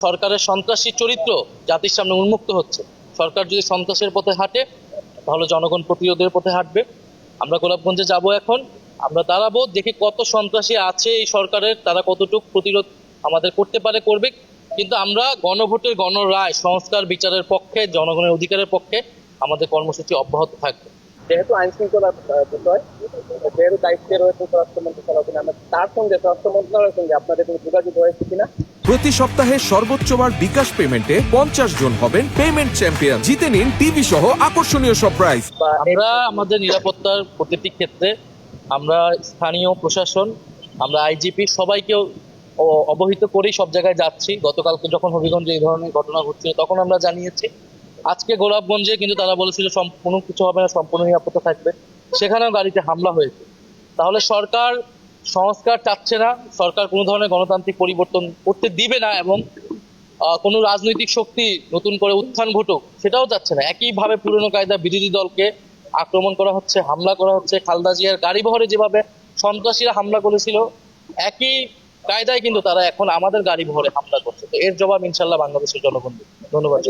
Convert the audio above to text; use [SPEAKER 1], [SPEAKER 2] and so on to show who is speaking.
[SPEAKER 1] সরকারের সন্ত্রাসী চরিত্র জাতির সামনে উন্মুক্ত হচ্ছে। সরকার যদি সন্ত্রাসের পথে হাঁটে তাহলে জনগণ প্রতিরোধের পথে হাঁটবে। আমরা গোলাপগঞ্জে যাব এখন, আমরা দাঁড়াবো, দেখি কত সন্ত্রাসী আছে এই সরকারের, তারা কতটুকু প্রতিরোধ আমাদের করতে পারে, করবে। কিন্তু আমরা গণভোটের গণরায় সংস্কার বিচারের পক্ষে, জনগণের অধিকারের পক্ষে আমাদের কর্মসূচি অব্যাহত থাকবে।
[SPEAKER 2] যেহেতু আইন শৃঙ্খলা বিষয়, যেহেতু দায়িত্বে রয়েছে স্বরাষ্ট্র মন্ত্রণালয়, আমরা তার সঙ্গে স্বরাষ্ট্র মন্ত্রণালয়ের সঙ্গে আপনাদের কোনো যোগাযোগ হয়েছে কিনা?
[SPEAKER 3] প্রতি সপ্তাহে সর্বোচ্চ বার বিকাশ পেমেন্টে 50 জন হবেন পেমেন্ট চ্যাম্পিয়ন। জিতে নিন টিভি সহ আকর্ষণীয় সব প্রাইজ।
[SPEAKER 1] আমরা আমাদের নিরাপত্তার প্রতিটি ক্ষেত্রে আমরা স্থানীয় প্রশাসন, আমরা আইজিপি সবাইকেও অবহিত করেই সব জায়গায় যাচ্ছি। গতকালকে যখন হবিগঞ্জে এই ধরনের ঘটনা ঘটছিল তখন আমরা জানিয়েছি। আজকে গোলাপগঞ্জে কিন্তু তারা বলেছিল সম্পূর্ণ কিছু হবে না, সম্পূর্ণ নিরাপত্তা থাকবে, সেখানেও গাড়িতে হামলা হয়েছে। তাহলে সরকার সংস্কার চাচ্ছে না, সরকার কোনো ধরনের গণতান্ত্রিক পরিবর্তন করতে দিবে না, এবং কোনো রাজনৈতিক শক্তি নতুন করে উত্থান ঘটুক সেটাও চাচ্ছে না। একইভাবে পুরনো কায়দা বিরোধী দলকে আক্রমণ করা হচ্ছে, হামলা করা হচ্ছে। খালেদা জিয়ার গাড়ি বহরে যেভাবে সন্ত্রাসীরা হামলা করেছিল, একই কায়দায় কিন্তু তারা এখন আমাদের গাড়ি বহরে হামলা করছে। তো এর জবাব ইনশাল্লাহ বাংলাদেশের জনগণ দেবে। ধন্যবাদ।